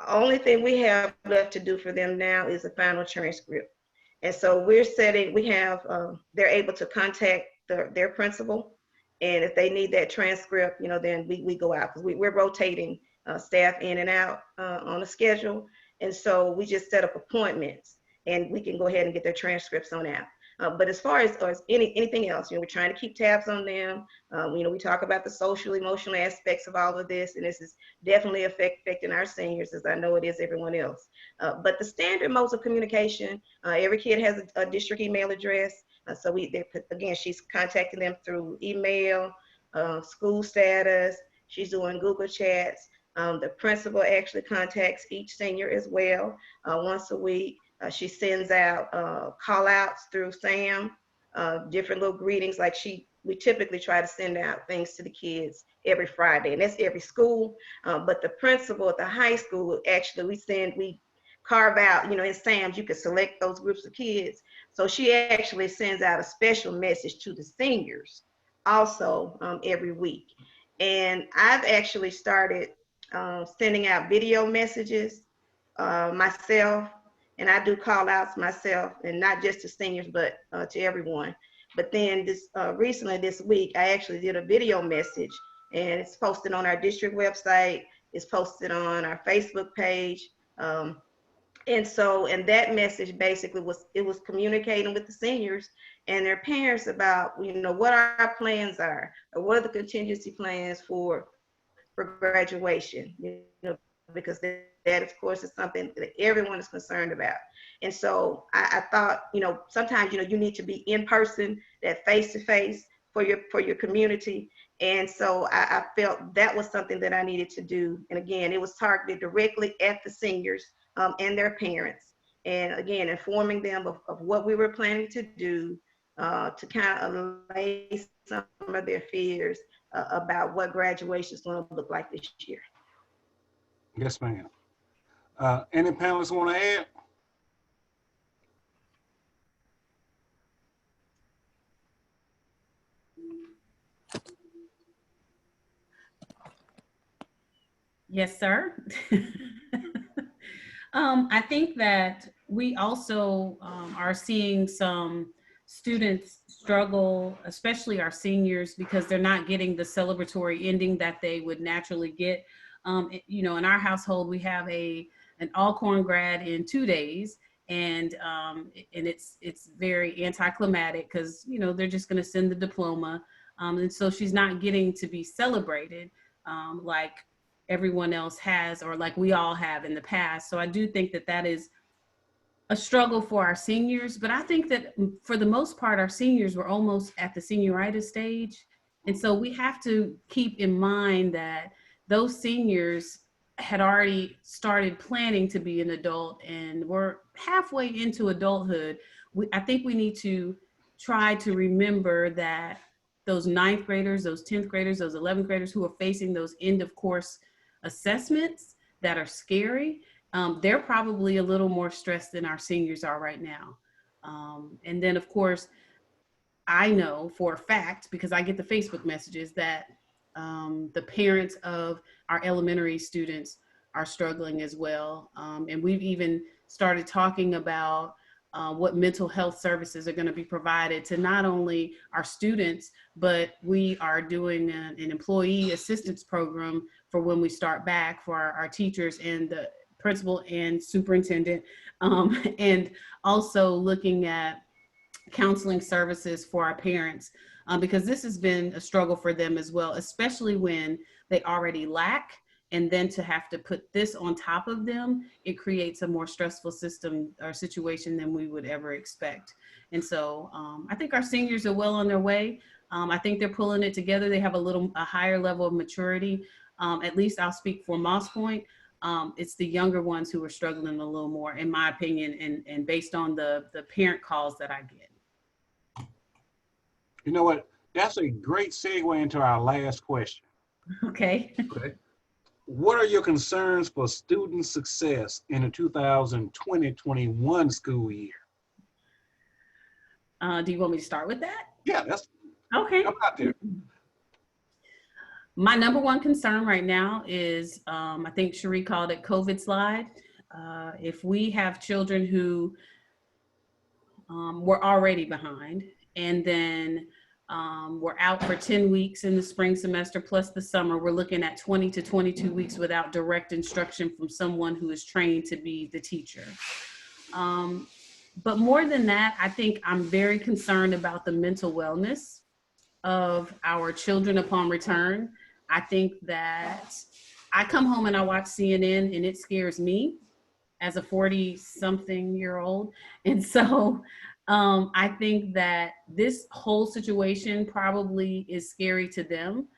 only thing we have left to do for them now is a final transcript. And so we're setting, we have, they're able to contact their principal. And if they need that transcript, you know, then we go out, because we're rotating staff in and out on a schedule. And so we just set up appointments and we can go ahead and get their transcripts on out. But as far as anything else, you know, we're trying to keep tabs on them. You know, we talk about the social, emotional aspects of all of this, and this is definitely affecting our seniors, as I know it is everyone else. But the standard modes of communication, every kid has a district email address. So again, she's contacting them through email, school status. She's doing Google chats. The principal actually contacts each senior as well once a week. She sends out call outs through SAM, different little greetings. Like we typically try to send out things to the kids every Friday, and that's every school. But the principal at the high school, actually we carve out, you know, in SAMs, you can select those groups of kids. So she actually sends out a special message to the seniors also every week. And I've actually started sending out video messages myself, and I do call outs myself, and not just to seniors, but to everyone. But then recently this week, I actually did a video message, and it's posted on our district website. It's posted on our Facebook page. And that message basically was communicating with the seniors and their parents about, you know, what our plans are, or what are the contingency plans for graduation, you know, because that of course is something that everyone is concerned about. And so I thought, you know, sometimes, you know, you need to be in person, that face-to-face for your community. And so I felt that was something that I needed to do. And again, it was targeted directly at the seniors and their parents. And again, informing them of what we were planning to do to kind of allay some of their fears about what graduation is going to look like this year. Yes, ma'am. Any panelists want to add? Yes, sir. I think that we also are seeing some students struggle, especially our seniors, because they're not getting the celebratory ending that they would naturally get. You know, in our household, we have an Alcorn grad in 2 days, and it's very anticlimactic because, you know, they're just going to send the diploma, and so she's not getting to be celebrated like everyone else has, or like we all have in the past. So I do think that that is a struggle for our seniors, but I think that for the most part, our seniors were almost at the senioritis stage. And so we have to keep in mind that those seniors had already started planning to be an adult and were halfway into adulthood. I think we need to try to remember that those 9th graders, those 10th graders, those 11th graders who are facing those end of course assessments that are scary, they're probably a little more stressed than our seniors are right now. And then of course, I know for a fact, because I get the Facebook messages, that the parents of our elementary students are struggling as well. And we've even started talking about what mental health services are going to be provided to not only our students, but we are doing an employee assistance program for when we start back for our teachers and the principal and superintendent, and also looking at counseling services for our parents, because this has been a struggle for them as well, especially when they already lack. And then to have to put this on top of them, it creates a more stressful system or situation than we would ever expect. And so I think our seniors are well on their way. I think they're pulling it together. They have a higher level of maturity. At least I'll speak for Moss Point. It's the younger ones who are struggling a little more, in my opinion, and based on the parent calls that I get. You know what? That's a great segue into our last question. Okay. Okay. What are your concerns for student success in the 2020-21 school year? Do you want me to start with that? Yeah, that's okay. Come out there. My number one concern right now is, I think Cherie called it COVID slide. If we have children who were already behind, and then we're out for 10 weeks in the spring semester plus the summer, we're looking at 20 to 22 weeks without direct instruction from someone who is trained to be the teacher. But more than that, I think I'm very concerned about the mental wellness of our children upon return. I think that I come home and I watch CNN and it scares me as a 40-something-year-old. And so I think that this whole situation probably is scary to them,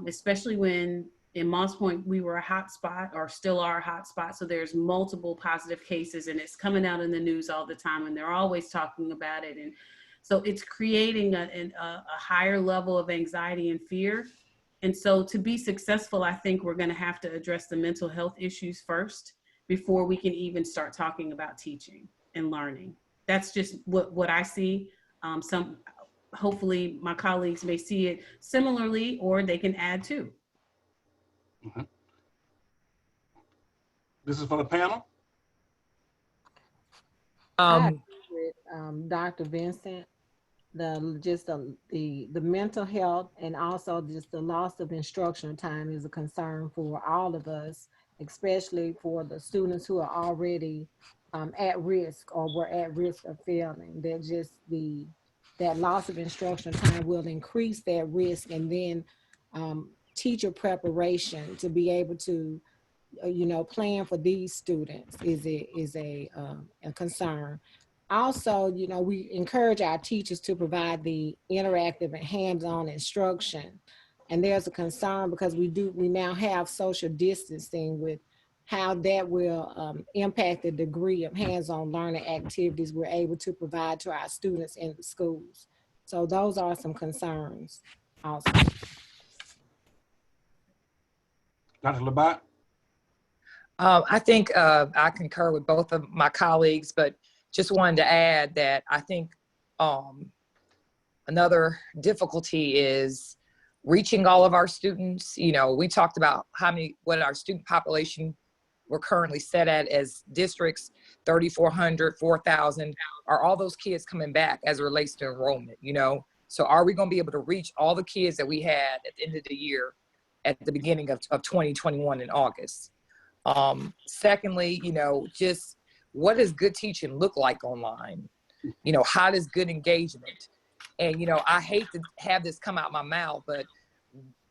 especially when in Moss Point, we were a hot spot, or still are a hot spot. So there's multiple positive cases and it's coming out in the news all the time and they're always talking about it. And so it's creating a higher level of anxiety and fear. And so to be successful, I think we're going to have to address the mental health issues first before we can even start talking about teaching and learning. That's just what I see. Hopefully my colleagues may see it similarly, or they can add to. Mm-hmm. This is for the panel. I agree with Dr. Vincent. The mental health and also just the loss of instructional time is a concern for all of us, especially for the students who are already at risk or were at risk of failing. That loss of instructional time will increase that risk, and then teacher preparation to be able to plan for these students is a concern. Also, we encourage our teachers to provide the interactive and hands-on instruction. And there's a concern because we now have social distancing with how that will impact the degree of hands-on learning activities we're able to provide to our students in the schools. So those are some concerns also. Dr. Labat? I think I concur with both of my colleagues, but just wanted to add that I think another difficulty is reaching all of our students. We talked about what our student population we're currently set at as districts, 3,400, 4,000. Are all those kids coming back as it relates to enrollment, So are we going to be able to reach all the kids that we had at the end of the year at the beginning of 2021 in August? Secondly, just what does good teaching look like online? How does good engagement? And, I hate to have this come out my mouth, but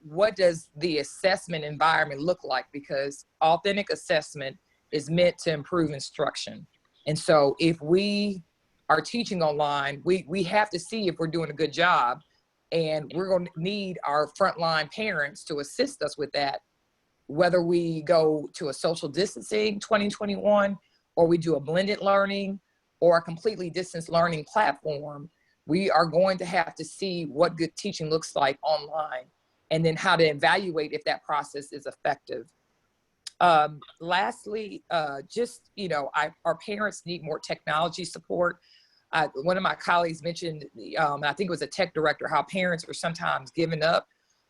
what does the assessment environment look like? Because authentic assessment is meant to improve instruction. And so if we are teaching online, we have to see if we're doing a good job, and we're going to need our frontline parents to assist us with that, whether we go to a social distancing 2021, or we do a blended learning or a completely distance learning platform. We are going to have to see what good teaching looks like online, and then how to evaluate if that process is effective. Lastly, our parents need more technology support. One of my colleagues mentioned, I think it was a tech director, how parents are sometimes giving up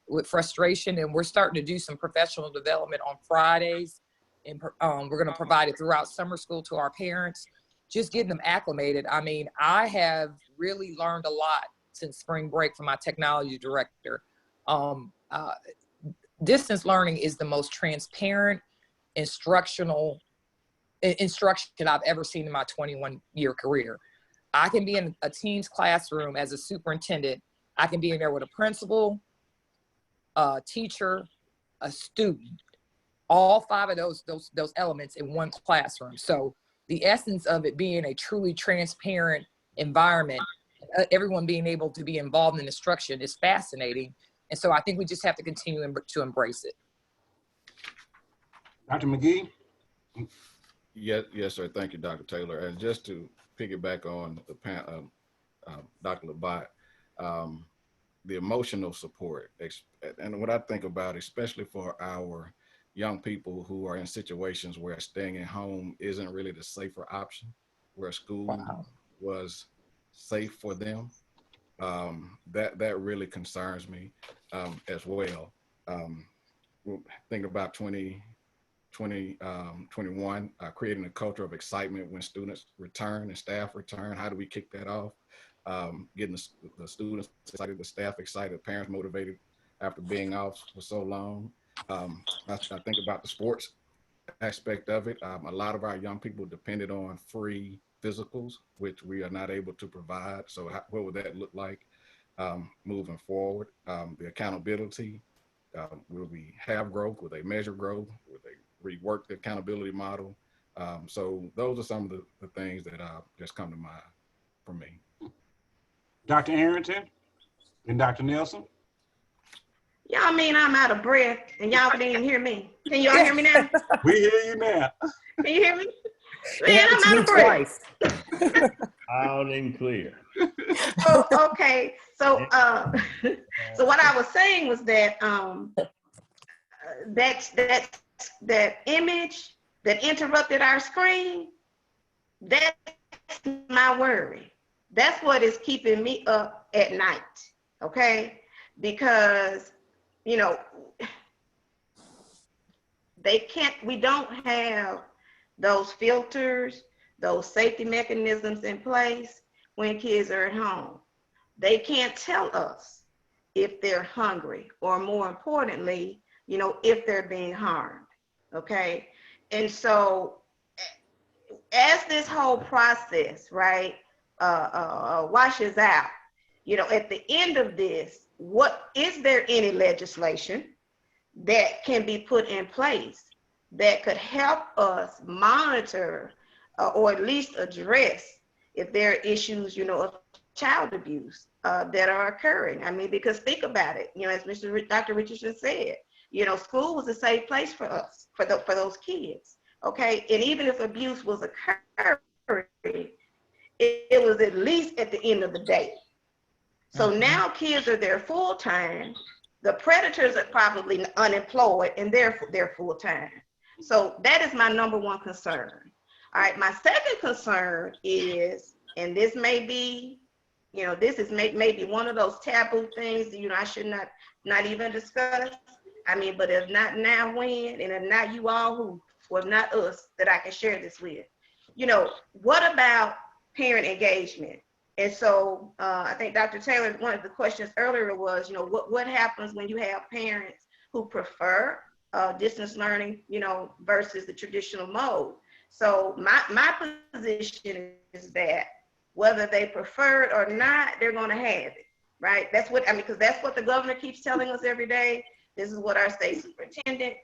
with frustration, and we're starting to do some professional development on Fridays, and we're going to provide it throughout summer school to our parents, just getting them acclimated. I mean, I have really learned a lot since spring break from my technology director. Distance learning is the most transparent instruction I've ever seen in my 21-year career. I can be in a team's classroom as a superintendent. I can be in there with a principal, a teacher, a student, all five of those elements in one classroom. So the essence of it being a truly transparent environment everyone being able to be involved in instruction is fascinating. And so I think we just have to continue to embrace it. Dr. McGee? Yes, sir. Thank you, Dr. Taylor. And just to piggyback on the Dr. Labat, the emotional support, and what I think about, especially for our young people who are in situations where staying at home isn't really the safer option, where school was safe for them, that really concerns me as well. Thinking about 2021, creating a culture of excitement when students return and staff return. How do we kick that off? Getting the students excited, the staff excited, parents motivated after being off for so long. I think about the sports aspect of it. A lot of our young people depended on free physicals, which we are not able to provide. So what would that look like moving forward? The accountability, will we have growth? Will they measure growth? Will they rework the accountability model? So those are some of the things that just come to mind for me. Dr. Arrington and Dr. Nelson? Y'all mean I'm out of breath and y'all can't even hear me? Can y'all hear me now? We hear you now. Can you hear me? Man, I'm out of breath. Loud and clear. Oh, okay. So, so what I was saying was that that image that interrupted our screen, that's my worry. That's what is keeping me up at night. Okay, because you know we don't have those filters, those safety mechanisms in place when kids are at home. They can't tell us if they're hungry, or more importantly, if they're being harmed, okay? And so as this whole process, right, washes out, at the end of this, is there any legislation that can be put in place that could help us monitor or at least address if there are issues, of child abuse that are occurring? I mean, because think about it, as Dr. Richardson said, school was a safe place for us, for those kids, okay? And even if abuse was occurring, it was at least at the end of the day. So now kids are there full time. The predators are probably unemployed and they're full time. So that is my number one concern. All right, my second concern is, and this may be, this is maybe one of those taboo things that, I should not even discuss. I mean, but if not now, when? And if not you all, who? Well, not us, that I can share this with. What about parent engagement? And so I think Dr. Taylor, one of the questions earlier was, what happens when you have parents who prefer distance learning, versus the traditional mode? So my position is that whether they prefer it or not, they're going to have it, right? That's what, because that's what the governor keeps telling us every day. This is what our state superintendent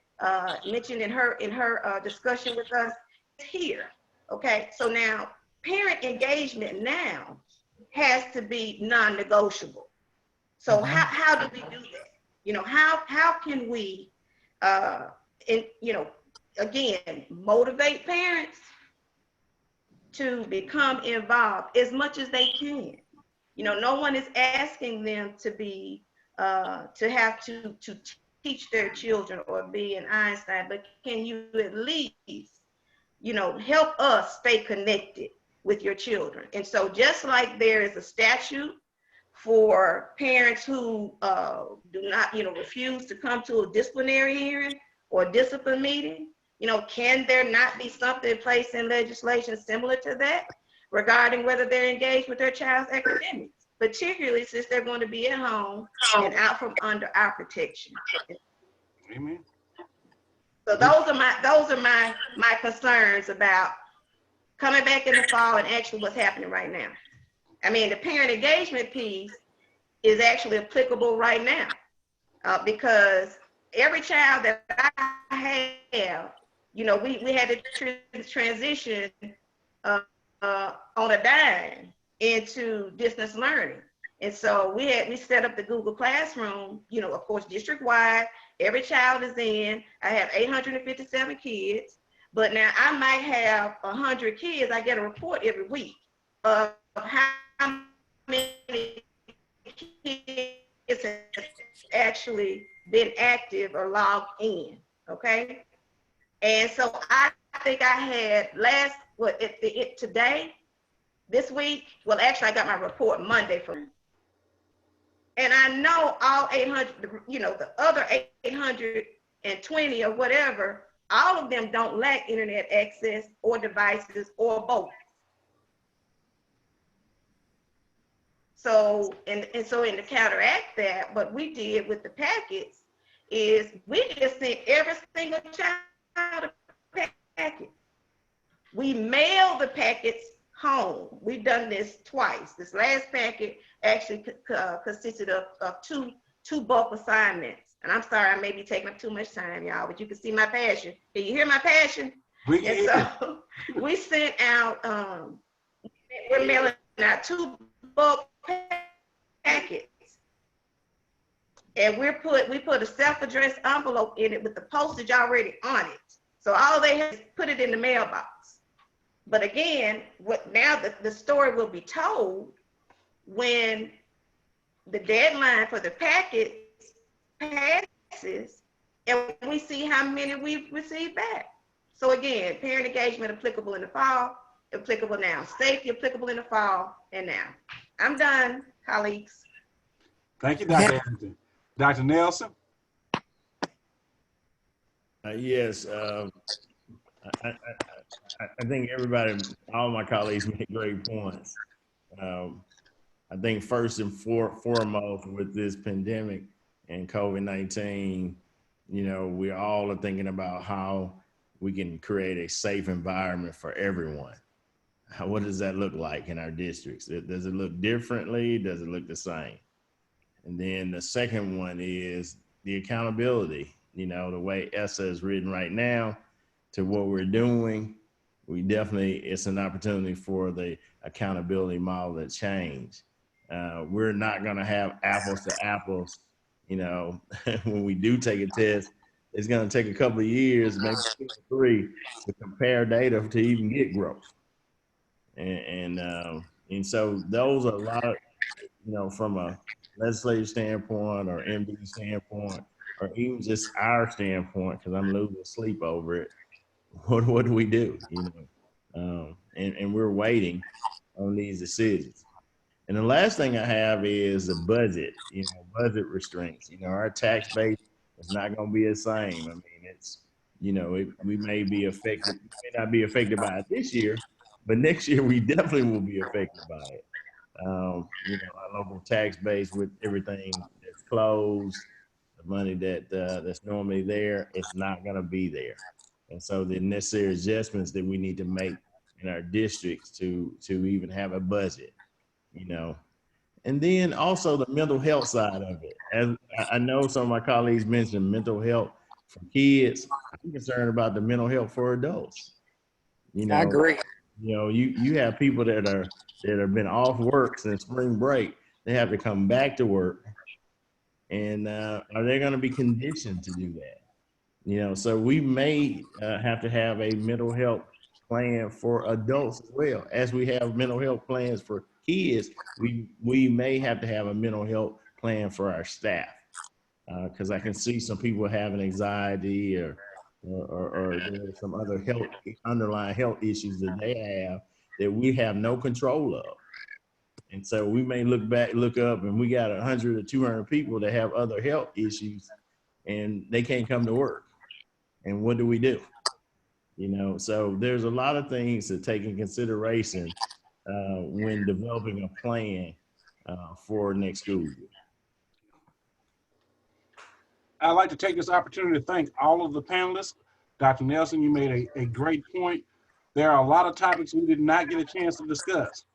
mentioned in her discussion with us here. Okay, so now parent engagement now has to be non-negotiable. So how do we do that? How can we, again, motivate parents to become involved as much as they can? No one is asking them to be, to have to teach their children or be an Einstein, but can you at least, help us stay connected with your children? And so just like there is a statute for parents who do not, refuse to come to a disciplinary hearing or discipline meeting, can there not be something placed in legislation similar to that regarding whether they're engaged with their child's academics, particularly since they're going to be at home and out from under our protection? Amen. So those are my concerns about coming back in the fall and actually what's happening right now. I mean, the parent engagement piece is actually applicable right now because every child that I have, we had to transition on a dime. into distance learning. And so we set up the Google Classroom, you know, of course, district-wide, every child is in. I have 857 kids, but now I might have 100 kids. I get a report every week of how many kids have actually been active or logged in, okay? And so I think I had today, this week, well, actually I got my report Monday from, and I know all 800, you know, the other 820 or whatever, all of them don't lack internet access or devices or both. So, and so to counteract that, what we did with the packets is we just sent every single child a packet. We mail the packets home. We've done this twice. This last packet actually consisted of two bulk assignments. And I'm sorry, I may be taking up too much time, y'all, but you can see my passion. Can you hear my passion? And so we sent out, we're mailing out 2 bulk packets. And we put a self-addressed envelope in it with the postage already on it. So all they have is put it in the mailbox. But again, now the story will be told when the deadline for the packets passes and we see how many we've received back. So again, parent engagement applicable in the fall, applicable now. Safety applicable in the fall and now. I'm done, colleagues. Thank you, Dr. Arrington. Dr. Nelson? Yes, I think everybody, all my colleagues make great points. I think first and foremost with this pandemic and COVID-19, you know, we all are thinking about how we can create a safe environment for everyone. What does that look like in our districts? Does it look differently? Does it look the same? And then the second one is the accountability. You know, the way ESSA is written right now to what we're doing, we definitely, it's an opportunity for the accountability model to change. We're not gonna have apples to apples, you know, when we do take a test, it's gonna take a couple of years, maybe 2 or 3, to compare data to even get growth. And so those are a lot of, you know, from a legislative standpoint or MD standpoint, or even just our standpoint, because I'm losing sleep over it. What do we do? You know, and we're waiting on these decisions. And the last thing I have is the budget. You know, budget restraints. You know, our tax base is not going to be the same. I mean, it's, you know, we may be affected, we may not be affected by it this year, but next year we definitely will be affected by it. You know, our local tax base with everything that's closed, the money that's normally there, it's not going to be there. And so the necessary adjustments that we need to make in our districts to even have a budget, you know. And then also the mental health side of it. As I know some of my colleagues mentioned mental health for kids, I'm concerned about the mental health for adults. You know, I agree. You know, you have people that have been off work since spring break. They have to come back to work, and are they going to be conditioned to do that? You know, so we may have to have a mental health plan for adults as well. As we have mental health plans for kids, we may have to have a mental health plan for our staff, because I can see some people having anxiety or some other underlying health issues that they have that we have no control of. And so we may look up, and we got 100 or 200 people that have other health issues, and they can't come to work. And what do we do? You know, so there's a lot of things to take in consideration when developing a plan for next school year. I'd like to take this opportunity to thank all of the panelists. Dr. Nelson, you made a great point. There are a lot of topics we did not get a chance to discuss.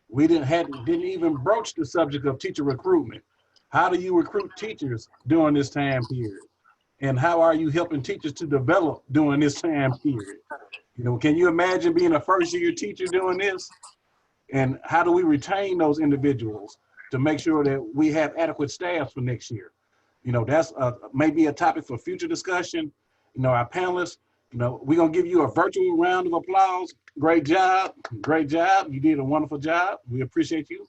We didn't even broach the subject of teacher recruitment. How do you recruit teachers during this time period? And how are you helping teachers to develop during this time period? You know, can you imagine being a first-year teacher doing this? And how do we retain those individuals to make sure that we have adequate staff for next year? You know, that's maybe a topic for future discussion. You know, our panelists, you know, we're gonna give you a virtual round of applause. Great job, great job. You did a wonderful job. We appreciate you.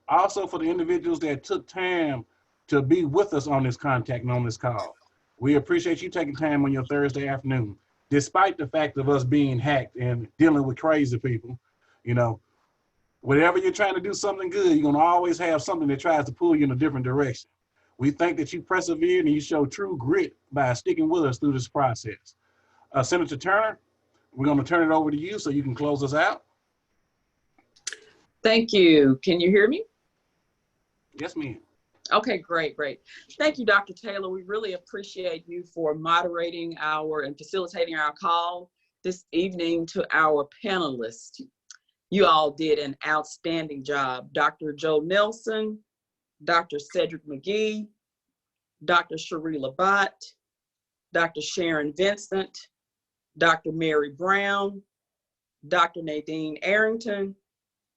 Also for the individuals that took time to be with us on this contact and on this call. We appreciate you taking time on your Thursday afternoon, despite the fact of us being hacked and dealing with crazy people. You know, whenever you're trying to do something good, you're gonna always have something that tries to pull you in a different direction. We think that you persevered and you showed true grit by sticking with us through this process. Senator Turner, we're gonna turn it over to you so you can close us out. Thank you. Can you hear me? Yes, ma'am. Okay, great. Thank you, Dr. Taylor. We really appreciate you for moderating and facilitating our call this evening to our panelists. You all did an outstanding job. Dr. Joe Nelson, Dr. Cedric McGee, Dr. Cherie Labat, Dr. Shannon Vincent, Dr. Mary Brown, Dr. Nadene Arrington,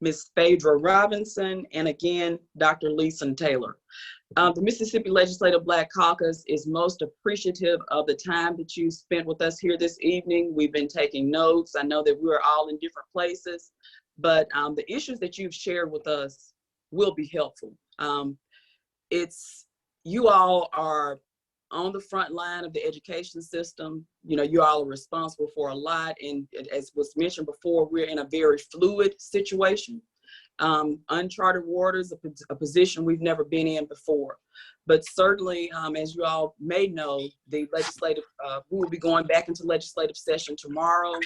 Ms. Phaedra Robinson, and again, Dr. Leeson Taylor. The Mississippi Legislative Black Caucus is most appreciative of the time that you spent with us here this evening. We've been taking notes. I know that we're all in different places, but the issues that you've shared with us will be helpful. You all are on the front line of the education system. You know, you all are responsible for a lot. And as was mentioned before, we're in a very fluid situation. Uncharted waters, a position we've never been in before. But certainly, as you all may know, we will be going back into legislative session tomorrow.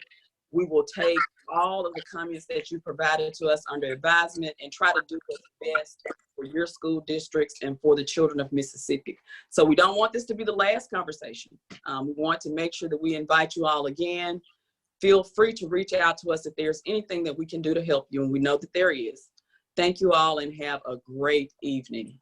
We will take all of the comments that you provided to us under advisement and try to do what's best for your school districts and for the children of Mississippi. So we don't want this to be the last conversation. We want to make sure that we invite you all again. Feel free to reach out to us if there's anything that we can do to help you, and we know that there is. Thank you all and have a great evening.